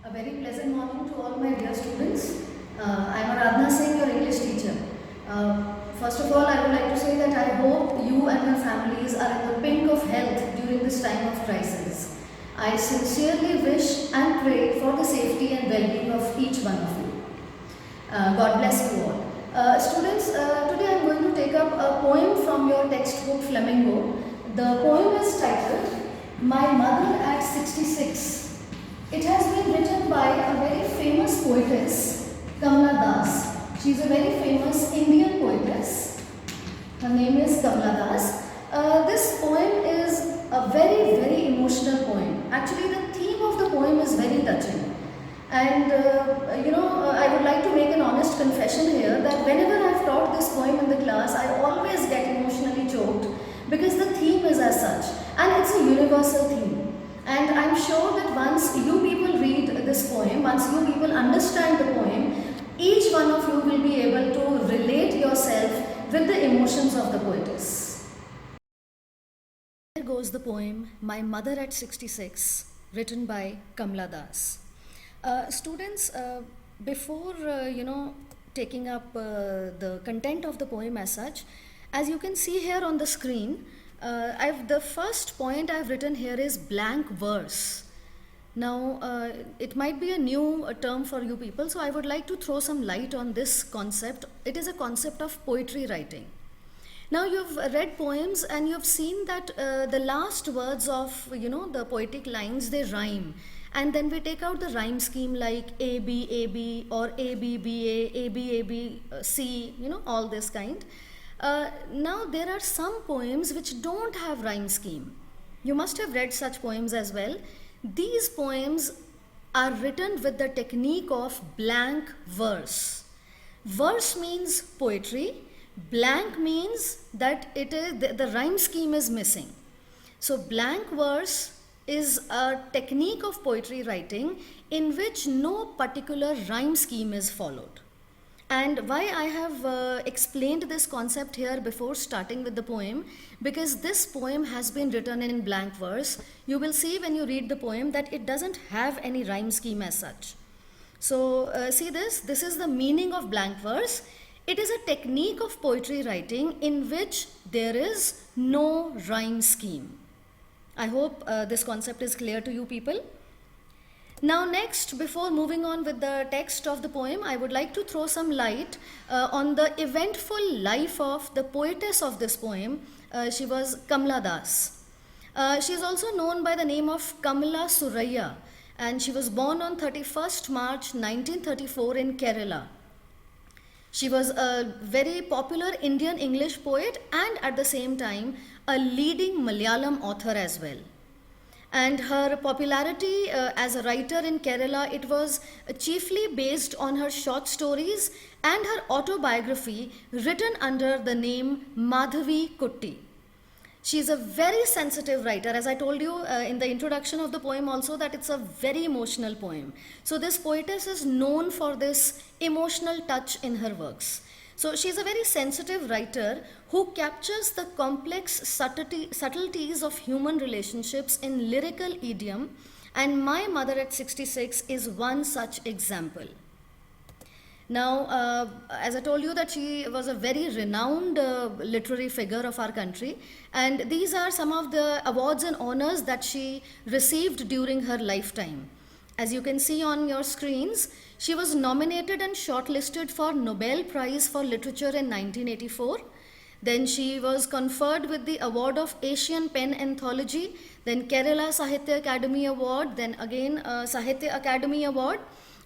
A very pleasant morning to all my dear students. I'm Aradhana Singh, your English teacher. First of all, I would like to say that I hope you and your families are in the pink of health during this time of crisis. I sincerely wish and pray for the safety and well-being of each one of you. God bless you all. Students, today I'm going to take up a poem from your textbook Flamingo. The poem is titled My Mother at 66. It has been written by a very famous poetess, Kamla Das. She is a very famous Indian poetess. Her name is Kamla Das. This poem is a very, very emotional poem. Actually, the theme of the poem is very touching. And I would like to make an honest confession here that whenever I've taught this poem in the class, I always get emotionally choked because the theme is as such, and it's a universal theme. And I'm sure that once you people read this poem, once you people understand the poem, each one of you will be able to relate yourself with the emotions of the poetess. Here goes the poem, My Mother at 66, written by Kamla Das. Students, before taking up the content of the poem as such, as you can see here on the screen, the first point I've written here is blank verse. Now, it might be a new term for you people, so I would like to throw some light on this concept. It is a concept of poetry writing. Now, you've read poems and you've seen that the last words of, the poetic lines, they rhyme. And then we take out the rhyme scheme like A, B, A, B, or A, B, B, A, A, B, A, B, C, all this kind. Now there are some poems which don't have rhyme scheme. You must have read such poems as well. These poems are written with the technique of blank verse. Verse means poetry. Blank means that it is the rhyme scheme is missing. So blank verse is a technique of poetry writing in which no particular rhyme scheme is followed. And why I have explained this concept here before starting with the poem, because this poem has been written in blank verse. You will see when you read the poem that it doesn't have any rhyme scheme as such. So see this is the meaning of blank verse. It is a technique of poetry writing in which there is no rhyme scheme. I hope this concept is clear to you people. Now next, before moving on with the text of the poem, I would like to throw some light on the eventful life of the poetess of this poem. She was Kamla Das. She is also known by the name of Kamala Surayya, and she was born on 31st March 1934 in Kerala. She was a very popular Indian English poet and at the same time a leading Malayalam author as well. And her popularity as a writer in Kerala, it was chiefly based on her short stories and her autobiography written under the name Madhavi Kutti. She is a very sensitive writer, as I told you in the introduction of the poem also, that it's a very emotional poem. So this poetess is known for this emotional touch in her works. So she's a very sensitive writer who captures the complex subtleties of human relationships in lyrical idiom, and My Mother at 66 is one such example. Now, as I told you that she was a very renowned literary figure of our country, and these are some of the awards and honors that she received during her lifetime. As you can see on your screens, she was nominated and shortlisted for Nobel Prize for Literature in 1984. Then she was conferred with the award of Asian Pen Anthology, then Kerala Sahitya Academy Award, then again Sahitya Academy Award,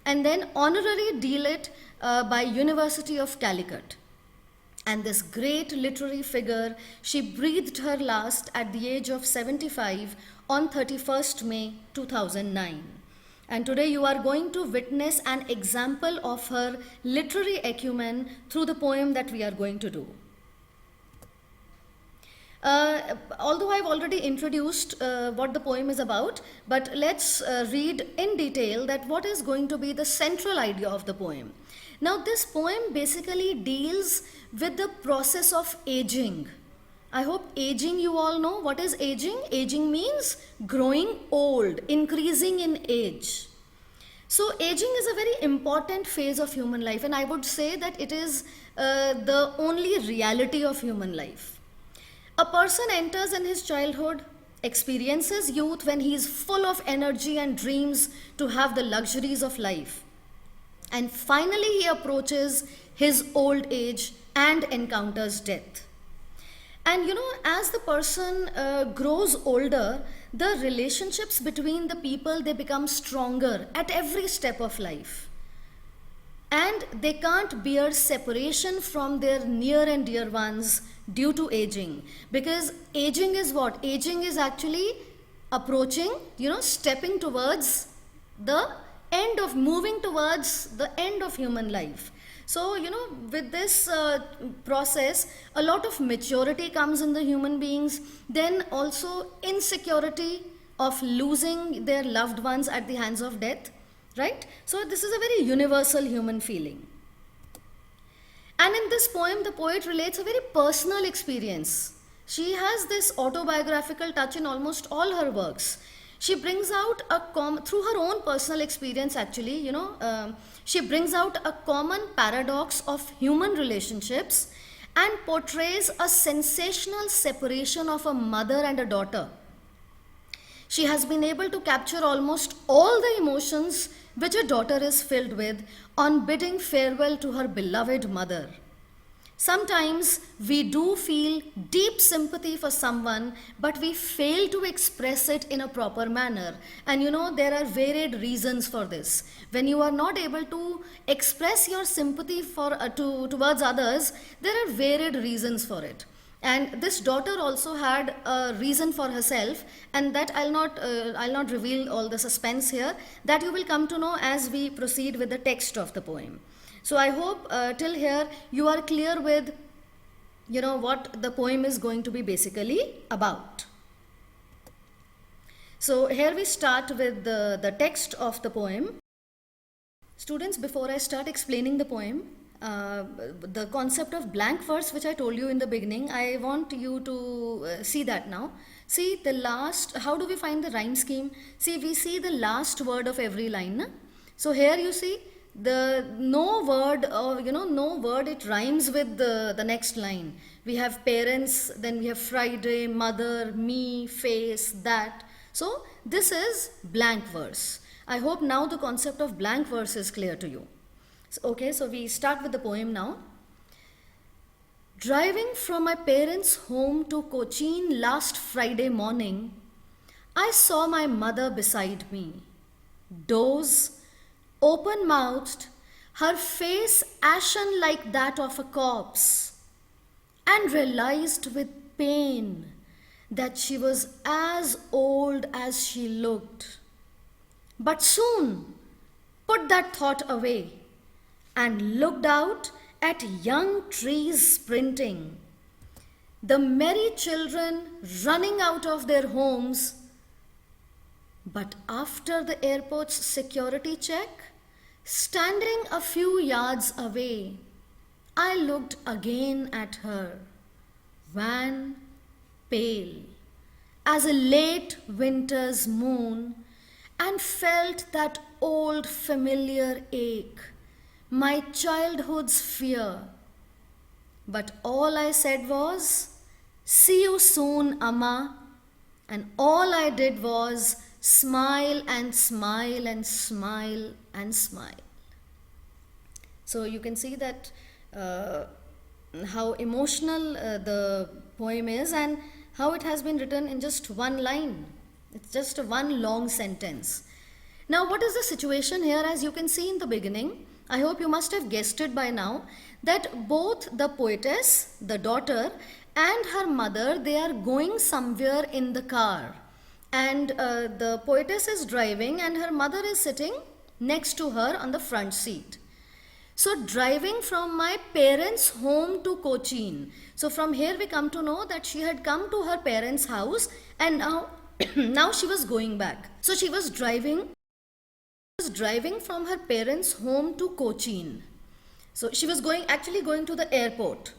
and then honorary D.Litt by University of Calicut. And this great literary figure, she breathed her last at the age of 75 on 31st May 2009. And today you are going to witness an example of her literary acumen through the poem that we are going to do. Although I've already introduced what the poem is about, but let's read in detail that what is going to be the central idea of the poem. Now this poem basically deals with the process of aging. I hope aging, you all know. What is aging? Aging means growing old, increasing in age. So aging is a very important phase of human life, and I would say that it is the only reality of human life. A person enters in his childhood, experiences youth when he is full of energy and dreams to have the luxuries of life. And finally, he approaches his old age and encounters death. And as the person grows older, the relationships between the people, they become stronger at every step of life, and they can't bear separation from their near and dear ones due to aging. Because aging is what? Aging is actually approaching, stepping towards the end of, moving towards the end of human life. So, with this process, a lot of maturity comes in the human beings, then also insecurity of losing their loved ones at the hands of death, right? So this is a very universal human feeling. And in this poem, the poet relates a very personal experience. She has this autobiographical touch in almost all her works. She brings out through her own personal experience, actually, she brings out a common paradox of human relationships and portrays a sensational separation of a mother and a daughter. She has been able to capture almost all the emotions which a daughter is filled with on bidding farewell to her beloved mother. Sometimes we do feel deep sympathy for someone, but we fail to express it in a proper manner. And there are varied reasons for this. When you are not able to express your sympathy towards others, there are varied reasons for it. And this daughter also had a reason for herself, and that I'll not reveal all the suspense here. That you will come to know as we proceed with the text of the poem. So I hope till here you are clear with what the poem is going to be basically about. So here we start with the text of the poem. Students, before I start explaining the poem, the concept of blank verse which I told you in the beginning, I want you to see that now. See the last, how do we find the rhyme scheme? See, we see the last word of every line. Na? So here you see no word, it rhymes with the next line. We have parents, then we have Friday, mother, me, face, that. So this is blank verse. I hope now the concept of blank verse is clear to you. Okay, so we start with the poem now. Driving from my parents' home to Cochin last Friday morning, I saw my mother beside me, doze, open-mouthed, her face ashen like that of a corpse, and realized with pain that she was as old as she looked. But soon put that thought away and looked out at young trees sprinting, the merry children running out of their homes. But after the airport's security check, standing a few yards away, I looked again at her, wan, pale, as a late winter's moon, and felt that old familiar ache, my childhood's fear. But all I said was, "See you soon, Amma," and all I did was smile and smile and smile and smile. So you can see that how emotional the poem is, and how it has been written in just one line. It's just one long sentence. Now, what is the situation here? As you can see in the beginning, I hope you must have guessed it by now, that both the poetess, the daughter, and her mother, they are going somewhere in the car. And the poetess is driving and her mother is sitting next to her on the front seat. So driving from my parents' home to Cochin. So from here we come to know that she had come to her parents' house and now, now she was going back. So she was driving from her parents' home to Cochin. So she was actually going to the airport,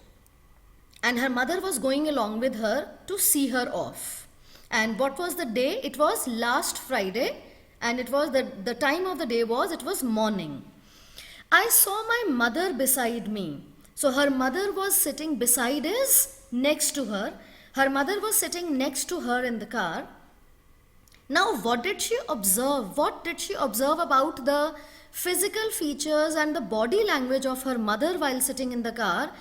and her mother was going along with her to see her off. And what was the day? It was last Friday, and it was the time of the day was, it was morning. I saw my mother beside me. So her mother was sitting beside is next to her. Her mother was sitting next to her in the car. Now, what did she observe? What did she observe about the physical features and the body language of her mother while sitting in the car?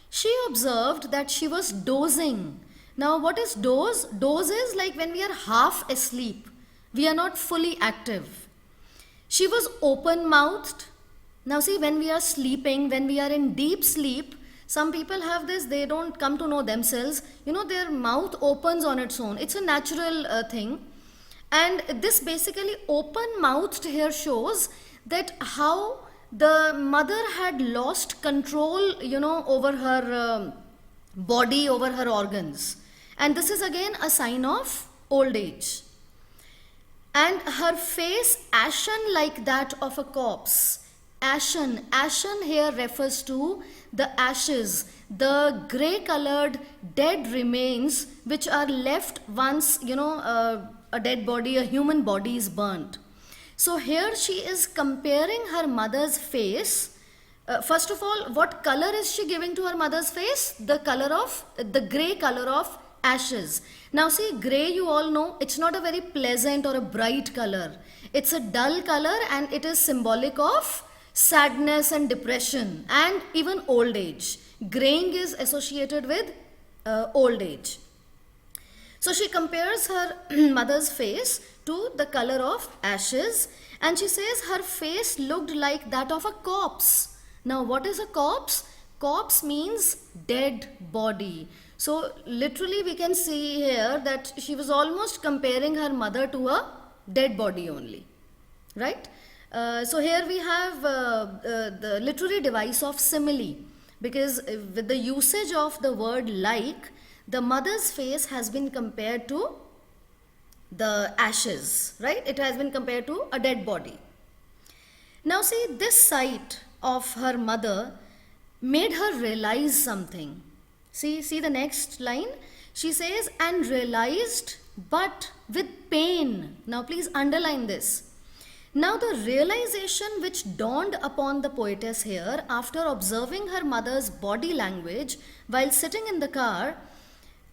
She observed that she was dozing. Now, what is doze? Doze is like when we are half asleep. We are not fully active. She was open mouthed. Now, see, when we are sleeping, when we are in deep sleep, some people have this, they don't come to know themselves. You know, their mouth opens on its own. It's a natural thing. And this basically open mouthed here shows that how the mother had lost control, you know, over her body, over her organs. And this is again a sign of old age. And her face ashen like that of a corpse. Ashen. Ashen here refers to the ashes, the grey colored dead remains which are left once, you know, a dead body, a human body is burnt. So here she is comparing her mother's face. First of all, what color is she giving to her mother's face? The color of, the grey color of ashes. Now see, grey, you all know, it's not a very pleasant or a bright color. It's a dull color, and it is symbolic of sadness and depression and even old age. Graying is associated with old age. So she compares her mother's face to the color of ashes, and she says her face looked like that of a corpse. Now, what is a corpse? Corpse means dead body. So literally we can see here that she was almost comparing her mother to a dead body only, right? So here we have the literary device of simile, because with the usage of the word like, the mother's face has been compared to the ashes, right? It has been compared to a dead body. Now see, this sight of her mother made her realize something. See the next line. She says, and realized, but with pain. Now please underline this. Now the realization which dawned upon the poetess here after observing her mother's body language while sitting in the car,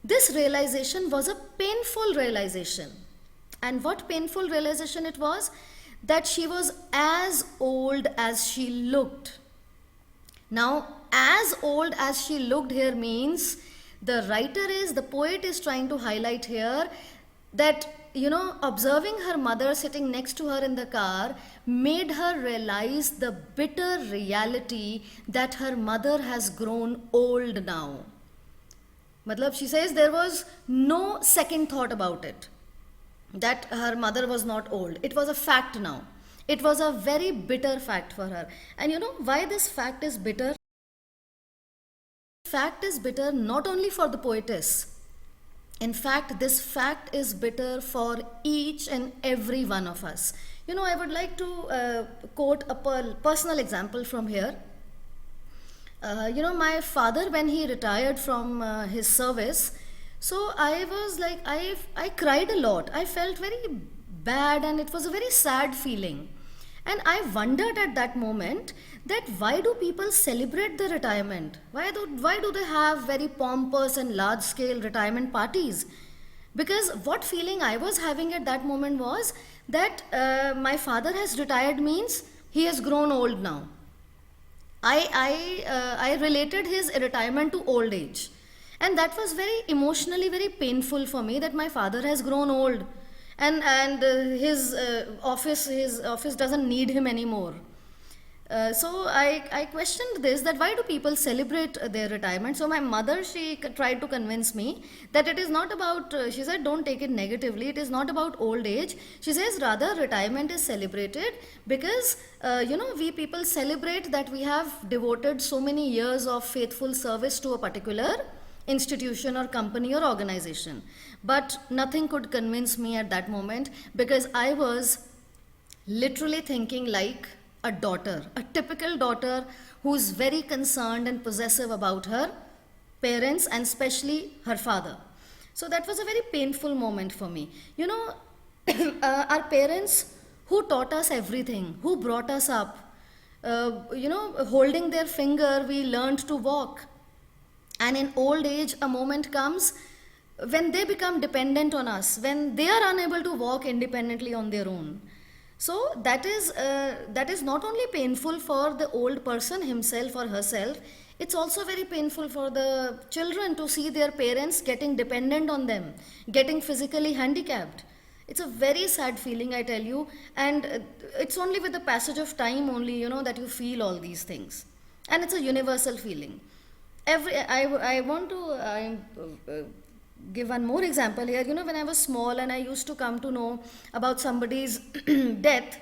this realization was a painful realization. And what painful realization it was? That she was as old as she looked. Now, as old as she looked here means the poet is trying to highlight here that, you know, observing her mother sitting next to her in the car made her realize the bitter reality that her mother has grown old now. Matlab, she says there was no second thought about it, that her mother was not old. It was a fact now. It was a very bitter fact for her. And you know why this fact is bitter? Fact is bitter not only for the poetess. In fact, this fact is bitter for each and every one of us. You know, I would like to quote a personal example from here. You know, my father, when he retired from his service, so I was like, I cried a lot. I felt very bad, and it was a very sad feeling. And I wondered at that moment that why do people celebrate the retirement? Why do they have very pompous and large scale retirement parties? Because what feeling I was having at that moment was that my father has retired means he has grown old now. I related his retirement to old age, and that was very emotionally very painful for me, that my father has grown old, and his office doesn't need him anymore. So I questioned this, that why do people celebrate their retirement? So my mother, she tried to convince me that it is not about, she said, don't take it negatively, it is not about old age. She says rather retirement is celebrated because, you know, we people celebrate that we have devoted so many years of faithful service to a particular institution or company or organization. But nothing could convince me at that moment, because I was literally thinking like a daughter, a typical daughter who's very concerned and possessive about her parents and especially her father. So that was a very painful moment for me. You know, our parents who taught us everything, who brought us up. Holding their finger, we learned to walk. And in old age, a moment comes when they become dependent on us, when they are unable to walk independently on their own. So that is not only painful for the old person himself or herself, it's also very painful for the children to see their parents getting dependent on them, getting physically handicapped. It's a very sad feeling, I tell you, and it's only with the passage of time only, that you feel all these things. And it's a universal feeling. I want to give one more example here. When I was small and I used to come to know about somebody's death,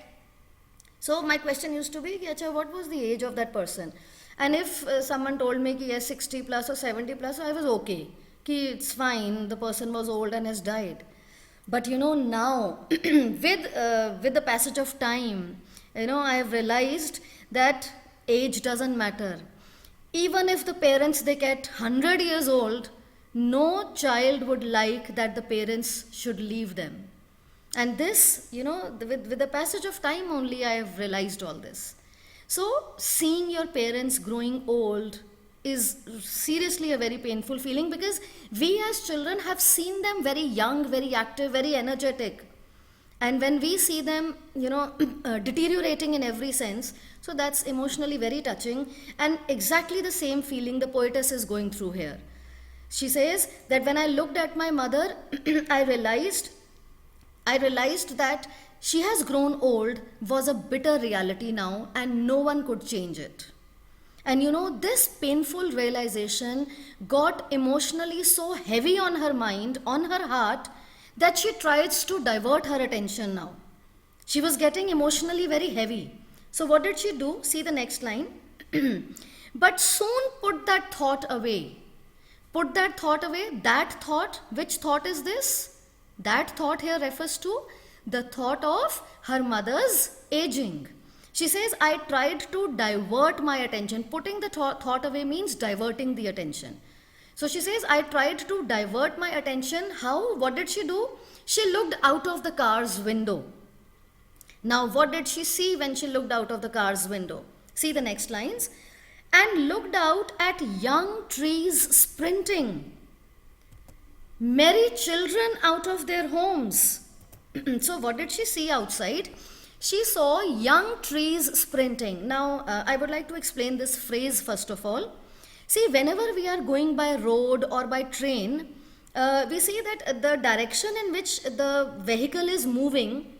so my question used to be, "Acha, what was the age of that person?" And if someone told me कि yes, 60 plus or 70 plus, so I was okay, कि it's fine, the person was old and has died. But now with the passage of time, I have realized that age doesn't matter. Even if the parents, they get 100 years old, no child would like that the parents should leave them. And this, with the passage of time only, I have realized all this. So seeing your parents growing old is seriously a very painful feeling, because we as children have seen them very young, very active, very energetic. And when we see them, deteriorating in every sense, so that's emotionally very touching. And exactly the same feeling the poetess is going through here. She says that when I looked at my mother, I realized that she has grown old was a bitter reality now, and no one could change it. And this painful realization got emotionally so heavy on her mind, on her heart, that she tries to divert her attention now. She was getting emotionally very heavy. So what did she do? See the next line. But soon put that thought away. Put that thought away. That thought, which thought is this? That thought here refers to the thought of her mother's aging. She says, I tried to divert my attention. Putting the thought away means diverting the attention. So she says, I tried to divert my attention. How? What did she do? She looked out of the car's window. Now, what did she see when she looked out of the car's window? See the next lines. And looked out at young trees sprinting. Merry children out of their homes. So what did she see outside? She saw young trees sprinting. Now, I would like to explain this phrase first of all. See, whenever we are going by road or by train, we see that the direction in which the vehicle is moving,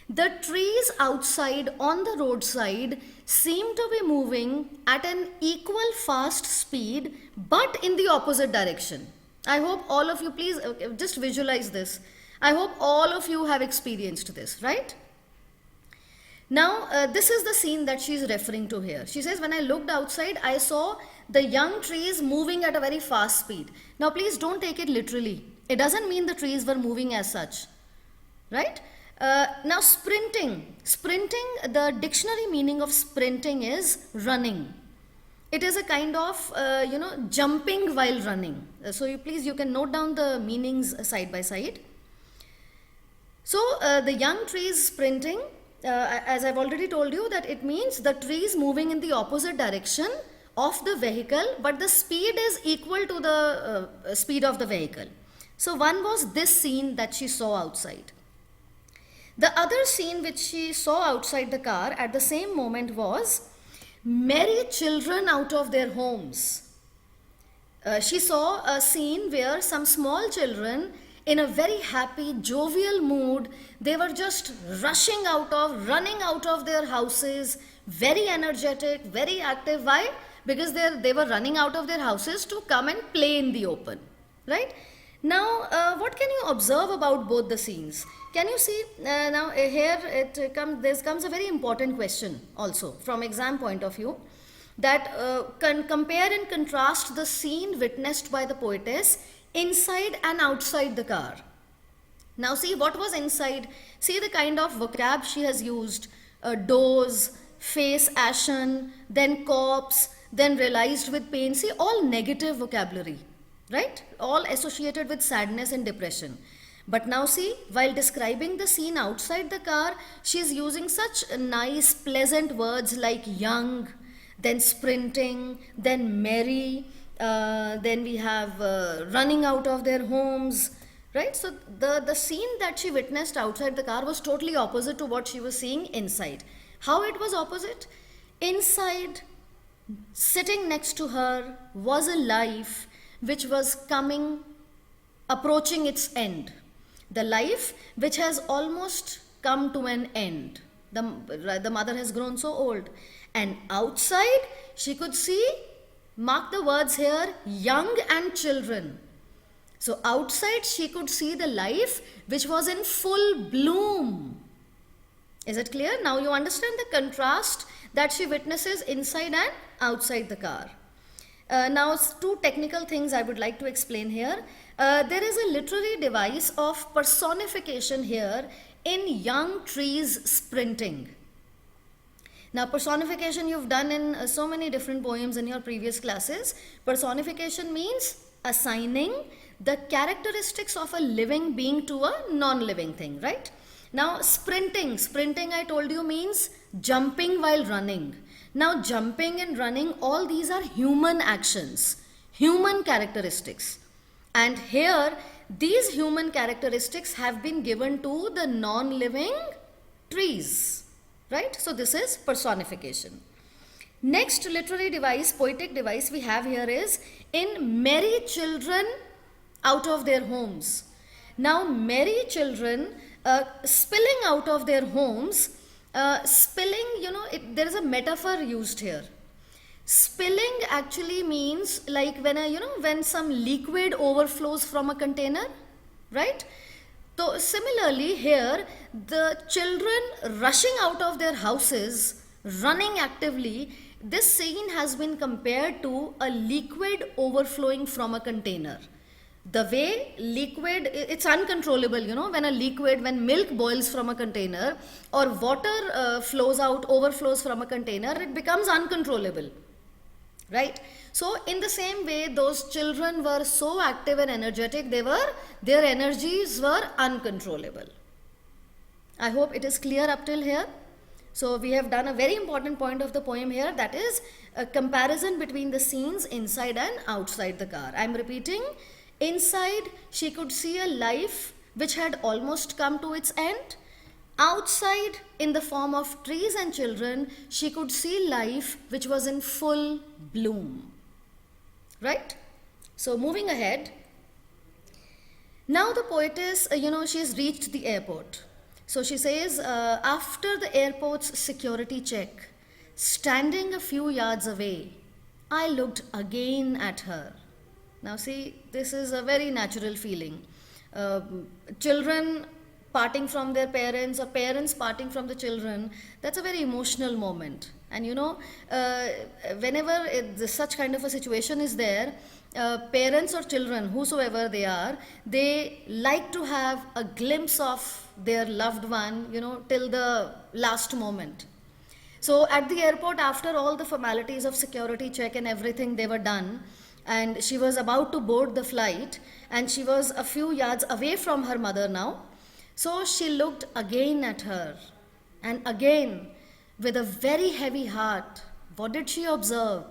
the trees outside on the roadside seem to be moving at an equal fast speed, but in the opposite direction. I hope all of you, please just visualize this. I hope all of you have experienced this, right? Now, this is the scene that she is referring to here. She says, when I looked outside, I saw the young trees moving at a very fast speed. Now, please don't take it literally. It doesn't mean the trees were moving as such, right? Now, sprinting. Sprinting, the dictionary meaning of sprinting is running. It is a kind of, jumping while running. So, you can note down the meanings side by side. So, the young trees sprinting, as I've already told you, that it means the trees moving in the opposite direction of the vehicle, but the speed is equal to the speed of the vehicle. So, one was this scene that she saw outside. The other scene which she saw outside the car at the same moment was merry children out of their homes. She saw a scene where some small children, in a very happy, jovial mood, they were just running out of their houses, very energetic, very active. Why? Because they were running out of their houses to come and play in the open, right? Now, what can you observe about both the scenes? Can you see, now here there comes a very important question also from exam point of view, that compare and contrast the scene witnessed by the poetess inside and outside the car. Now see what was inside. See the kind of vocab she has used. Doze, face ashen, then corpse, then realized with pain. See, all negative vocabulary, right? All associated with sadness and depression. But now see, while describing the scene outside the car, she's using such nice, pleasant words like young, then sprinting, then merry, then we have running out of their homes, right? So the scene that she witnessed outside the car was totally opposite to what she was seeing inside. How it was opposite? Inside, sitting next to her, was a life which was approaching its end. The life which has almost come to an end. The mother has grown so old. And outside, she could see, mark the words here, young and children. So outside, she could see the life which was in full bloom. Is it clear? Now you understand the contrast that she witnesses inside and outside the car. Now, two technical things I would like to explain here. There is a literary device of personification here in young trees sprinting. Now, personification you've done in so many different poems in your previous classes. Personification means assigning the characteristics of a living being to a non-living thing, right? Now, sprinting I told you means jumping while running. Now, jumping and running, all these are human actions, human characteristics. And here, these human characteristics have been given to the non-living trees, right? So, this is personification. Next literary device, poetic device we have here is in merry children out of their homes. Now, merry children spilling out of their homes. Spilling, there is a metaphor used here. Spilling actually means like when some liquid overflows from a container, right? So similarly here, the children rushing out of their houses, running actively, this scene has been compared to a liquid overflowing from a container. The way liquid, it's uncontrollable, when milk boils from a container or water overflows from a container, it becomes uncontrollable, right? So in the same way, those children were so active and energetic, their energies were uncontrollable. I hope it is clear up till here. So we have done a very important point of the poem here, that is a comparison between the scenes inside and outside the car. I am repeating. Inside, she could see a life which had almost come to its end. Outside, in the form of trees and children, she could see life which was in full bloom. Right? So, moving ahead. Now the poetess, she has reached the airport. So she says, after the airport's security check, standing a few yards away, I looked again at her. Now see, this is a very natural feeling. Children parting from their parents or parents parting from the children, that's a very emotional moment. And whenever such kind of a situation is there, parents or children, whosoever they are, they like to have a glimpse of their loved one, till the last moment. So at the airport, after all the formalities of security check and everything, they were done, and she was about to board the flight, and she was a few yards away from her mother now. So she looked again at her, and again with a very heavy heart. What did she observe?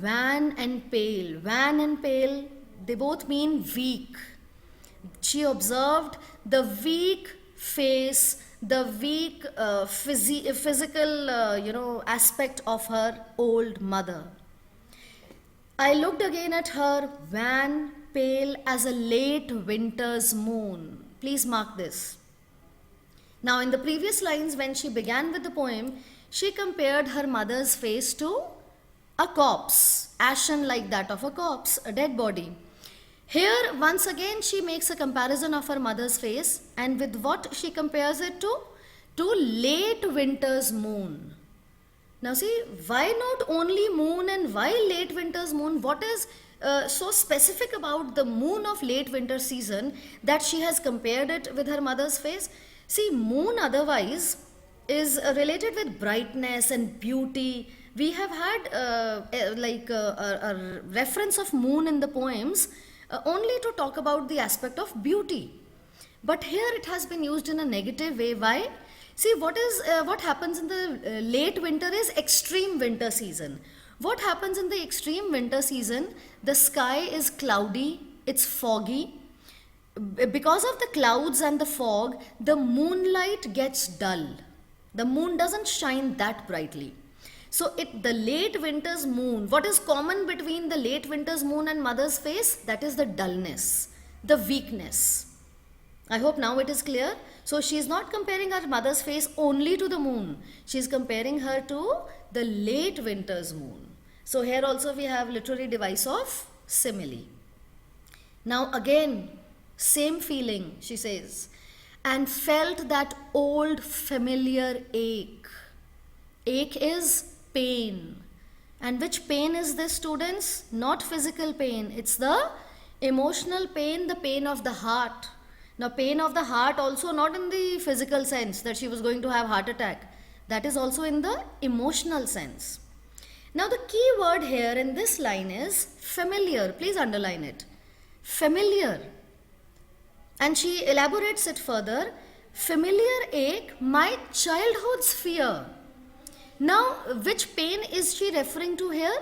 Wan and pale. Wan and pale, they both mean weak. She observed the weak face, the weak physical aspect of her old mother. I looked again at her, wan, pale as a late winter's moon. Please mark this. Now, in the previous lines, when she began with the poem, she compared her mother's face to a corpse, ashen like that of a corpse, a dead body. Here, once again, she makes a comparison of her mother's face, and with what she compares it to? To late winter's moon. Now see, why not only moon and why late winter's moon? What is so specific about the moon of late winter season that she has compared it with her mother's face? See, moon otherwise is related with brightness and beauty. We have had a reference of moon in the poems only to talk about the aspect of beauty. But here it has been used in a negative way. Why? See, what happens in the late winter is extreme winter season. What happens in the extreme winter season? The sky is cloudy, it's foggy. Because of the clouds and the fog, the moonlight gets dull. The moon doesn't shine that brightly. So the late winter's moon, what is common between the late winter's moon and mother's face? That is the dullness, the weakness. I hope now it is clear. So she is not comparing her mother's face only to the moon. She is comparing her to the late winter's moon. So here also we have literary device of simile. Now again, same feeling, she says, and felt that old familiar ache. Ache is pain. And which pain is this, students? Not physical pain. It's the emotional pain, the pain of the heart. Now, pain of the heart also not in the physical sense that she was going to have heart attack. That is also in the emotional sense. Now, the key word here in this line is familiar. Please underline it. Familiar. And she elaborates it further. Familiar ache, my childhood's fear. Now, which pain is she referring to here?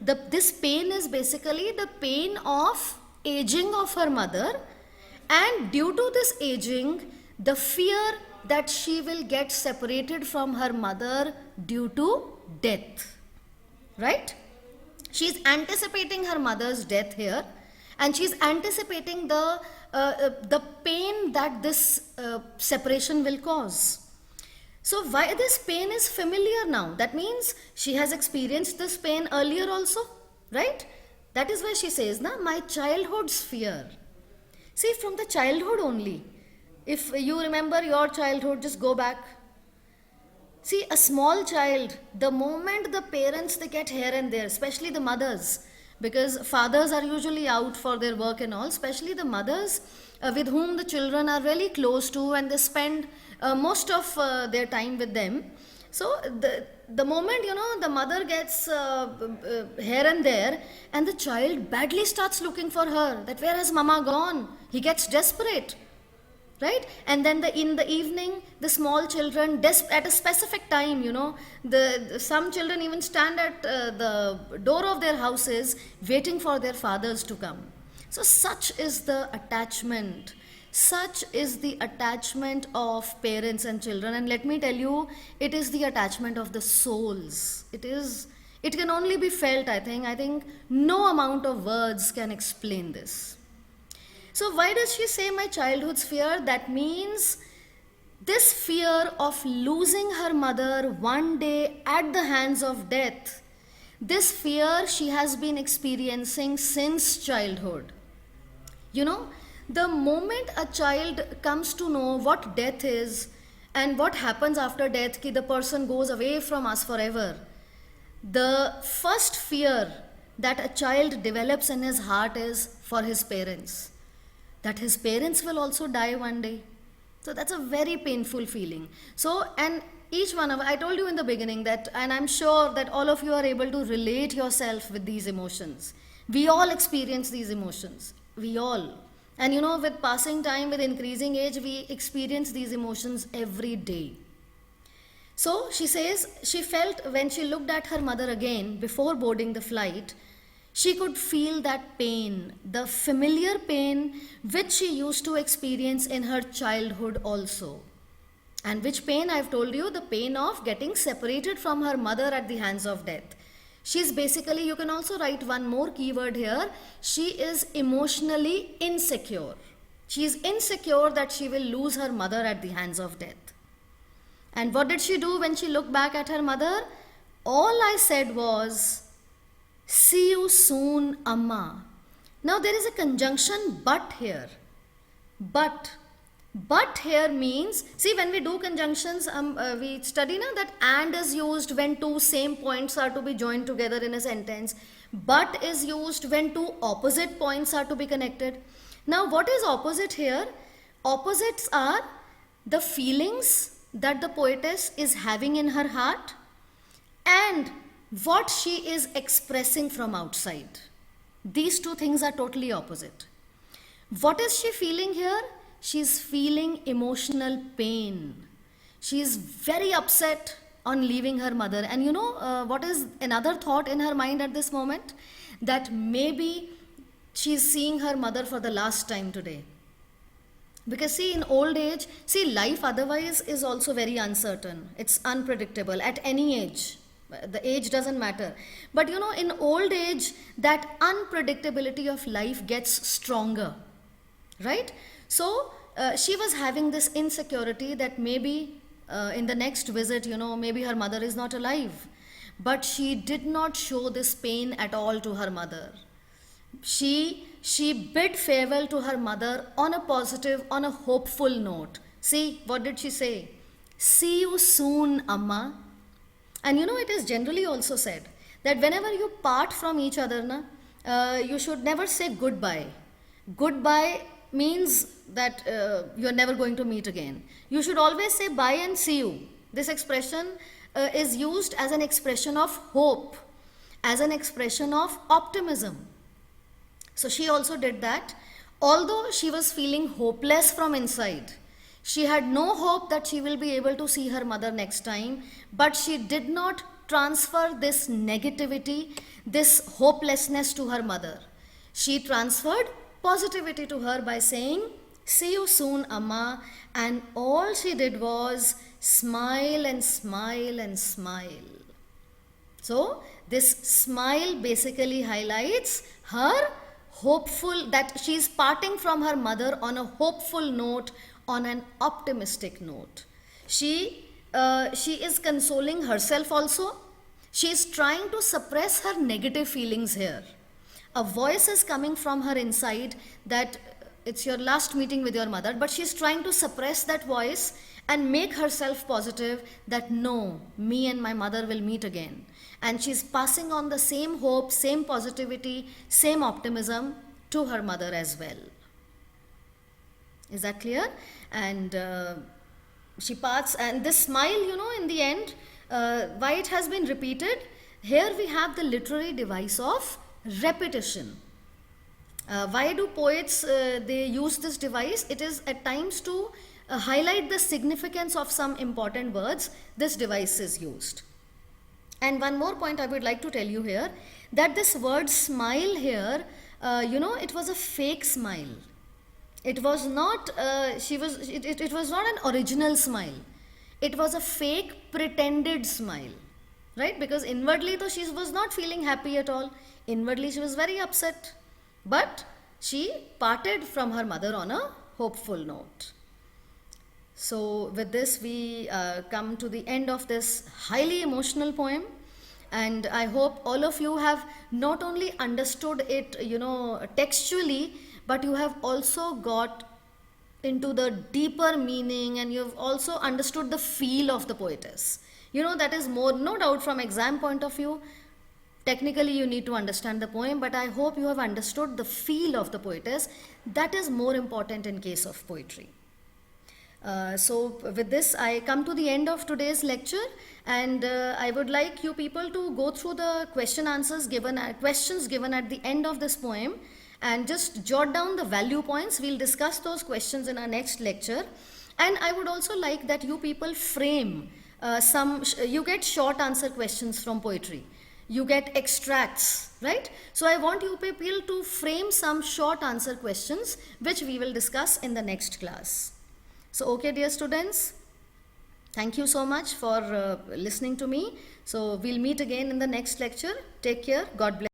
This pain is basically the pain of aging of her mother. And due to this aging, the fear that she will get separated from her mother due to death. Right? She is anticipating her mother's death here, and she is anticipating the pain that this separation will cause. So why this pain is familiar now? That means she has experienced this pain earlier also, right? That is why she says, na, my childhood's fear. See, from the childhood only. If you remember your childhood, just go back. See, a small child, the moment the parents, they get here and there, especially the mothers, because fathers are usually out for their work and all, especially the mothers with whom the children are really close to, and they spend most of their time with them. So the moment, the mother gets here and there, and the child badly starts looking for her, that where has mama gone? He gets desperate, right? And then in the evening, the small children, at a specific time, some children even stand at the door of their houses waiting for their fathers to come. So such is the attachment. Such is the attachment of parents and children, and let me tell you, it is the attachment of the souls. It can only be felt, I think no amount of words can explain this. So why does she say my childhood's fear? That means this fear of losing her mother one day at the hands of death, this fear she has been experiencing since childhood. The moment a child comes to know what death is and what happens after death, the person goes away from us forever, the first fear that a child develops in his heart is for his parents, that his parents will also die one day. So that's a very painful feeling. So, and each one of, I told you in the beginning that, and I'm sure that all of you are able to relate yourself with these emotions. We all experience these emotions. We all. And with passing time, with increasing age, we experience these emotions every day. So she says she felt when she looked at her mother again before boarding the flight, she could feel that pain, the familiar pain which she used to experience in her childhood also. And which pain? I've told you, the pain of getting separated from her mother at the hands of death. She's basically, you can also write one more keyword here. She is emotionally insecure. She is insecure that she will lose her mother at the hands of death. And what did she do when she looked back at her mother? All I said was, see you soon, Amma. Now there is a conjunction but here. But here means, see, when we do conjunctions, we study now that and is used when two same points are to be joined together in a sentence. But is used when two opposite points are to be connected. Now what is opposite here? Opposites are the feelings that the poetess is having in her heart and what she is expressing from outside. These two things are totally opposite. What is she feeling here? she's feeling emotional pain. She is very upset on leaving her mother. And you know what is another thought in her mind at this moment? That maybe she's seeing her mother for the last time today. Because see, in old age, see, life otherwise is also very uncertain. It's unpredictable at any age. The age doesn't matter. But you know, in old age, that unpredictability of life gets stronger, right? So she was having this insecurity that maybe in the next visit, you know, maybe her mother is not alive. But she did not show this pain at all to her mother. She bid farewell to her mother on a positive, on a hopeful note. See, what did she say? See you soon, Amma. And you know, it is generally also said that whenever you part from each other, you should never say goodbye. Goodbye means that you are never going to meet again. You should always say bye and see you. This expression is used as an expression of hope, as an expression of optimism. So she also did that. Although she was feeling hopeless from inside, she had no hope that she will be able to see her mother next time, but she did not transfer this negativity, this hopelessness to her mother. She transferred positivity to her by saying, see you soon, Amma. And all she did was smile and smile and smile. So this smile basically highlights her hopeful, that she is parting from her mother on a hopeful note, on an optimistic note. She is consoling herself also. She is trying to suppress her negative feelings here. A voice is coming from her inside that it's your last meeting with your mother, but she's trying to suppress that voice and make herself positive that no, me and my mother will meet again. And she's passing on the same hope, same positivity, same optimism to her mother as well. Is that clear? And she parts, and this smile, you know, in the end, why it has been repeated? Here we have the literary device of repetition. Why do poets they use this device? It is at times to highlight the significance of some important words. This device is used. And one more point I would like to tell you here, that this word smile here, you know, it was a fake smile. It was not it was not an original smile. It was a fake pretended smile, right? Because inwardly though she was not feeling happy at all. Inwardly she was very upset. But she parted from her mother on a hopeful note. So with this we come to the end of this highly emotional poem, and I hope all of you have not only understood it, you know, textually, but you have also got into the deeper meaning, and you've also understood the feel of the poetess. You know, that is more, no doubt, from exam point of view. Technically you need to understand the poem, but I hope you have understood the feel of the poetess. That is more important in case of poetry. So with this I come to the end of today's lecture, and I would like you people to go through the questions given at the end of this poem, and just jot down the value points. We'll discuss those questions in our next lecture. And I would also like that you people frame you get short answer questions from poetry. You get extracts, right? So I want you people to frame some short answer questions which we will discuss in the next class. So okay, dear students, thank you so much for listening to me. So we'll meet again in the next lecture. Take care. God bless.